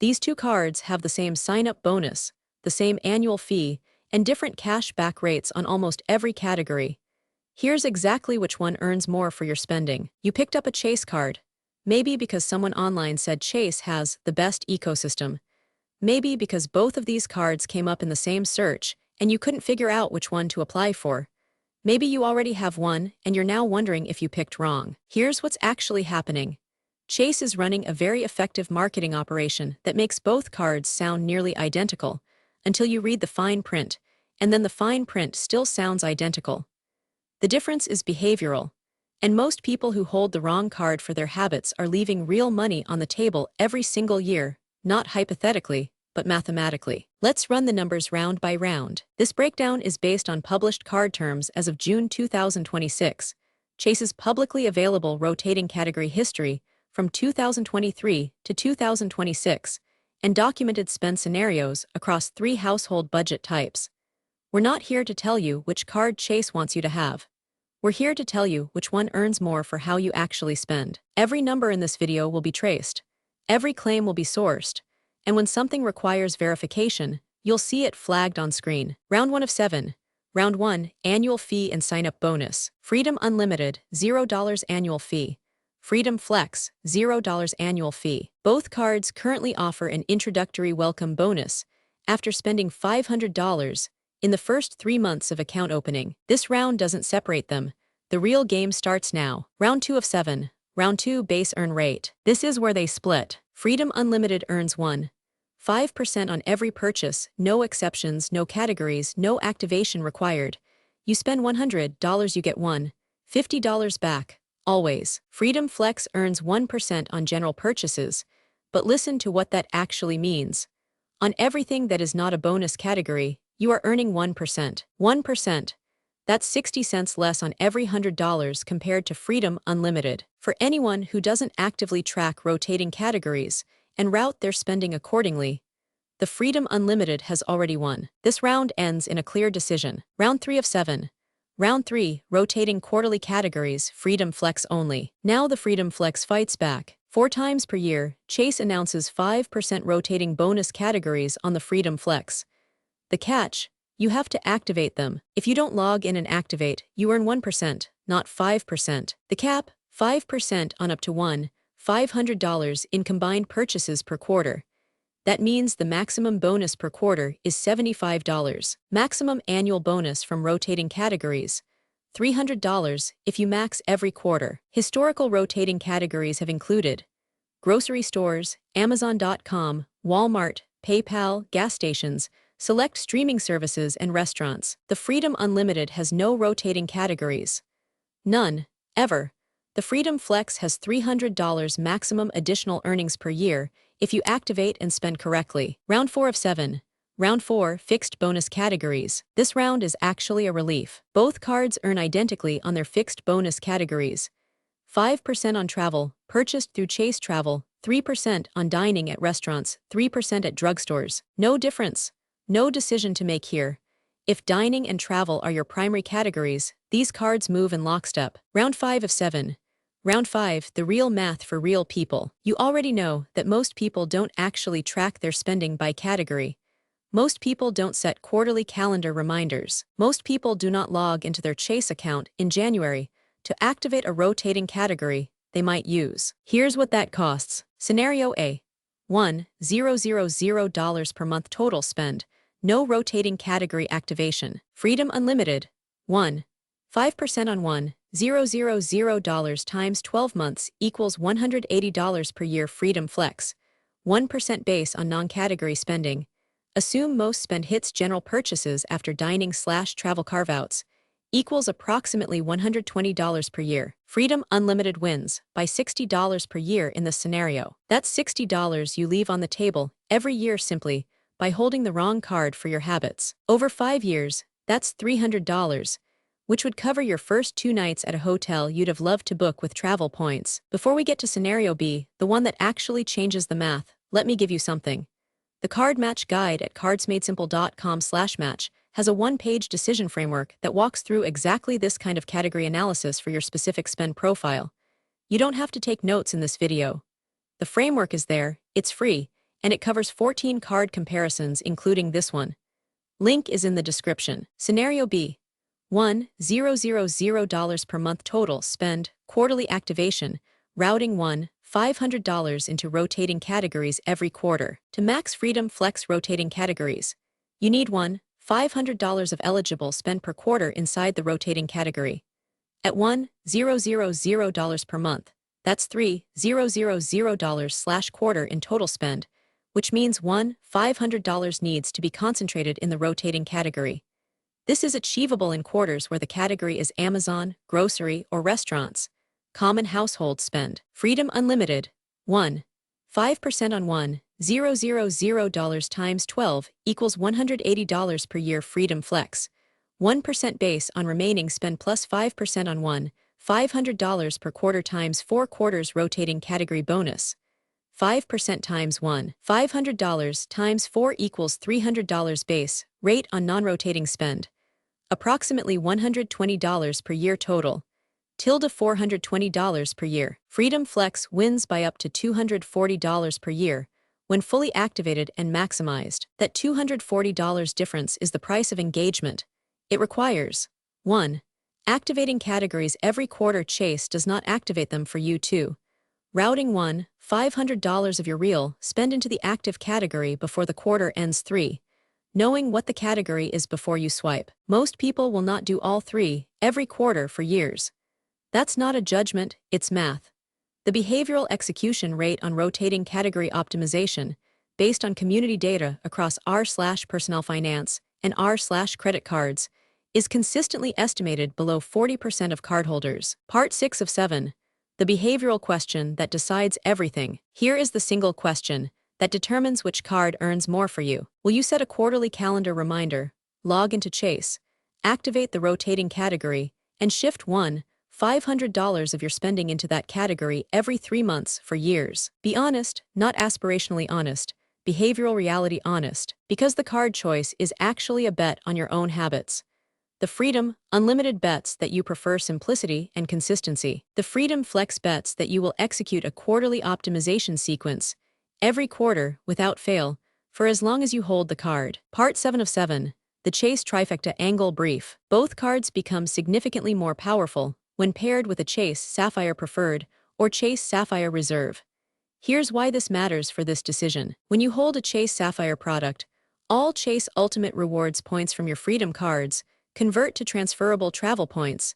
These two cards have the same sign-up bonus, the same annual fee, and different cash back rates on almost every category. Here's exactly which one earns more for your spending. You picked up a Chase card. Maybe because someone online said Chase has the best ecosystem. Maybe because both of these cards came up in the same search and you couldn't figure out which one to apply for. Maybe you already have one and you're now wondering if you picked wrong. Here's what's actually happening. Chase is running a very effective marketing operation that makes both cards sound nearly identical until you read the fine print, and then the fine print still sounds identical. The difference is behavioral, and most people who hold the wrong card for their habits are leaving real money on the table every single year, not hypothetically, but mathematically. Let's run the numbers round by round. This breakdown is based on published card terms as of June 2026, Chase's publicly available rotating category history from 2023 to 2026, and documented spend scenarios across 3 household budget types. We're not here to tell you which card Chase wants you to have. We're here to tell you which one earns more for how you actually spend. Every number in this video will be traced. Every claim will be sourced. And when something requires verification, you'll see it flagged on screen. Round 1 of 7. Round 1, annual fee and sign-up bonus. Freedom Unlimited, $0 annual fee. Freedom Flex, $0 annual fee. Both cards currently offer an introductory welcome bonus after spending $500 in the first 3 months of account opening. This round doesn't separate them. The real game starts now. Round 2 of 7. Round 2 base earn rate. This is where they split. Freedom Unlimited earns 1.5% on every purchase, no exceptions, no categories, no activation required. You spend $100, you get $50 back, always. Freedom Flex earns 1% on general purchases, but listen to what that actually means. On everything that is not a bonus category, you are earning 1%. 1%. That's 60 cents less on every $100 compared to Freedom Unlimited. For anyone who doesn't actively track rotating categories and route their spending accordingly, the Freedom Unlimited has already won. This round ends in a clear decision. Round 3 of 7. Round 3, rotating quarterly categories, Freedom Flex only. Now the Freedom Flex fights back. 4 times per year, Chase announces 5% rotating bonus categories on the Freedom Flex. The catch: you have to activate them. If you don't log in and activate, you earn 1%, not 5%. The cap: 5% on up to $500 in combined purchases per quarter. That means the maximum bonus per quarter is $75. Maximum annual bonus from rotating categories: $300 if you max every quarter. Historical rotating categories have included grocery stores, Amazon.com, Walmart, PayPal, gas stations, select streaming services, and restaurants. The Freedom Unlimited has no rotating categories. None, ever. The Freedom Flex has $300 maximum additional earnings per year if you activate and spend correctly. Round 4 of 7. Round 4, fixed bonus categories. This round is actually a relief. Both cards earn identically on their fixed bonus categories. 5% on travel, purchased through Chase Travel, 3% on dining at restaurants, 3% at drugstores. No difference. No decision to make here. If dining and travel are your primary categories, these cards move in lockstep. Round 5 of 7. Round 5, the real math for real people. You already know that most people don't actually track their spending by category. Most people don't set quarterly calendar reminders. Most people do not log into their Chase account in January to activate a rotating category they might use. Here's what that costs. Scenario A. $1,000 per month total spend. No rotating category activation. Freedom Unlimited. 5% on $1,000 times 12 months equals $180 per year. Freedom Flex. 1% base on non-category spending. Assume most spend hits general purchases after dining/travel carve-outs. Equals approximately $120 per year. Freedom Unlimited wins by $60 per year in this scenario. That's $60 you leave on the table every year simply by holding the wrong card for your habits. Over 5 years, that's $300, which would cover your first 2 nights at a hotel you'd have loved to book with travel points. Before we get to scenario B, the one that actually changes the math, let me give you something. The Card Match Guide at cardsmadesimple.com/match has a 1-page decision framework that walks through exactly this kind of category analysis for your specific spend profile. You don't have to take notes in this video. The framework is there, it's free, and it covers 14 card comparisons including this one. Link is in the description. Scenario B. $1,000 per month total spend, quarterly activation, routing $500 into rotating categories every quarter. To max Freedom Flex rotating categories, you need $500 of eligible spend per quarter inside the rotating category. At $1,000 per month, that's $3,000/quarter in total spend, which means $500 needs to be concentrated in the rotating category. This is achievable in quarters where the category is Amazon, grocery, or restaurants. Common household spend. Freedom Unlimited. 1. 5% on $1,000 times 12 equals $180 per year. Freedom Flex. 1% base on remaining spend plus 5% on $500 per quarter times 4 quarters rotating category bonus. 5% times $500 times 4 equals $300 base rate on non-rotating spend. Approximately $120 per year total. $420 per year. Freedom Flex wins by up to $240 per year when fully activated and maximized. That $240 difference is the price of engagement. It requires 1. Activating categories every quarter. Chase does not activate them for you. 2. Routing $500 of your real spend into the active category before the quarter ends. 3. Knowing what the category is before you swipe. Most people will not do all three every quarter for years. That's not a judgment, it's math. The behavioral execution rate on rotating category optimization, based on community data across r/personal finance and r/credit cards, is consistently estimated below 40% of cardholders. Part 6 of 7. The behavioral question that decides everything. Here is the single question that determines which card earns more for you. Will you set a quarterly calendar reminder, log into Chase, activate the rotating category, and shift $500 of your spending into that category every 3 months for years? Be honest, not aspirationally honest, behavioral reality honest, because the card choice is actually a bet on your own habits. The Freedom Unlimited bets that you prefer simplicity and consistency. The Freedom Flex bets that you will execute a quarterly optimization sequence every quarter without fail for as long as you hold the card. Part 7 of 7. The Chase Trifecta Angle Brief. Both cards become significantly more powerful when paired with a Chase Sapphire Preferred or Chase Sapphire Reserve. Here's why this matters for this decision. When you hold a Chase Sapphire product, all Chase Ultimate Rewards points from your Freedom cards convert to transferable travel points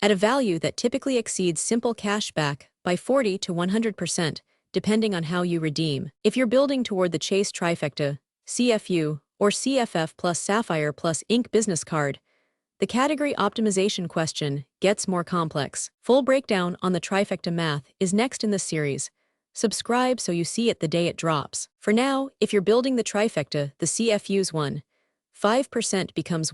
at a value that typically exceeds simple cash back by 40 to 100%, depending on how you redeem. If you're building toward the Chase Trifecta, CFU, or CFF plus Sapphire plus Ink business card, the category optimization question gets more complex. Full breakdown on the Trifecta math is next in this series. Subscribe so you see it the day it drops. For now, if you're building the Trifecta, the CFU's 5% becomes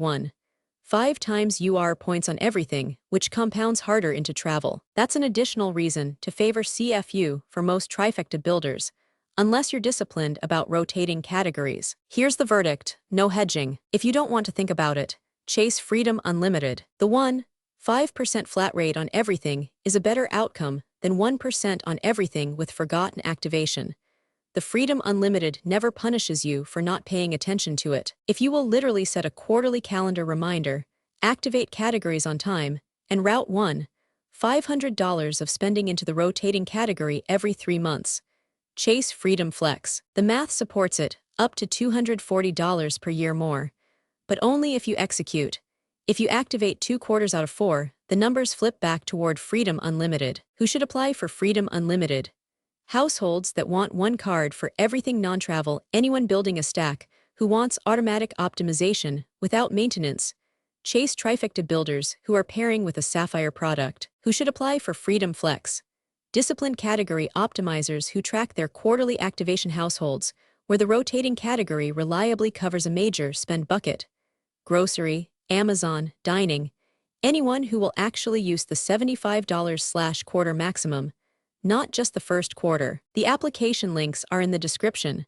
5 times UR points on everything, which compounds harder into travel. That's an additional reason to favor CFU for most Trifecta builders, unless you're disciplined about rotating categories. Here's the verdict: no hedging. If you don't want to think about it, Chase Freedom Unlimited. The 5% flat rate on everything is a better outcome than 1% on everything with forgotten activation. The Freedom Unlimited never punishes you for not paying attention to it. If you will literally set a quarterly calendar reminder, activate categories on time, and route $500 of spending into the rotating category every 3 months. Chase Freedom Flex. The math supports it, up to $240 per year more. But only if you execute. If you activate 2 quarters out of 4, the numbers flip back toward Freedom Unlimited. Who should apply for Freedom Unlimited? Households that want one card for everything non-travel. Anyone building a stack who wants automatic optimization without maintenance. Chase Trifecta builders who are pairing with a Sapphire product. Who should apply for Freedom Flex? Disciplined category optimizers who track their quarterly activation. Households where the rotating category reliably covers a major spend bucket. Grocery, Amazon, dining. Anyone who will actually use the $75/quarter maximum, not just the first quarter. The application links are in the description.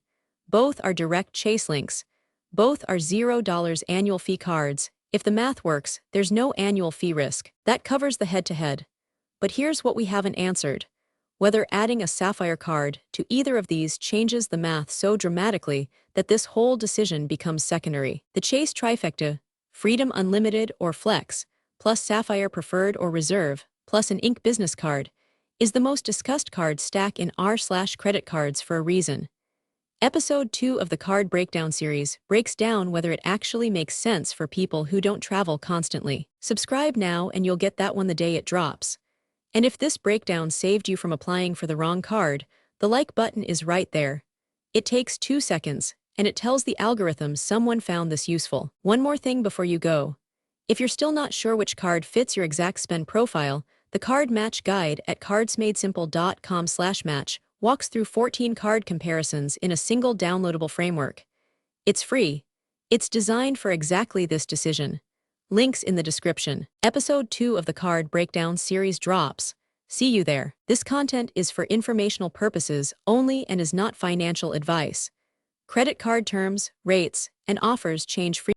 Both are direct Chase links. Both are $0 annual fee cards. If the math works, there's no annual fee risk. That covers the head-to-head. But here's what we haven't answered. Whether adding a Sapphire card to either of these changes the math so dramatically that this whole decision becomes secondary. The Chase Trifecta, Freedom Unlimited or Flex, plus Sapphire Preferred or Reserve, plus an Ink Business card, is the most discussed card stack in r/credit cards for a reason. Episode 2 of the Card Breakdown series breaks down whether it actually makes sense for people who don't travel constantly. Subscribe now and you'll get that one the day it drops. And if this breakdown saved you from applying for the wrong card, the like button is right there. It takes 2 seconds, and it tells the algorithm someone found this useful. One more thing before you go. If you're still not sure which card fits your exact spend profile, the Card Match Guide at cardsmadesimple.com/match walks through 14 card comparisons in a single downloadable framework. It's free. It's designed for exactly this decision. Links in the description. Episode 2 of the Card Breakdown series drops. See you there. This content is for informational purposes only and is not financial advice. Credit card terms, rates, and offers change frequently.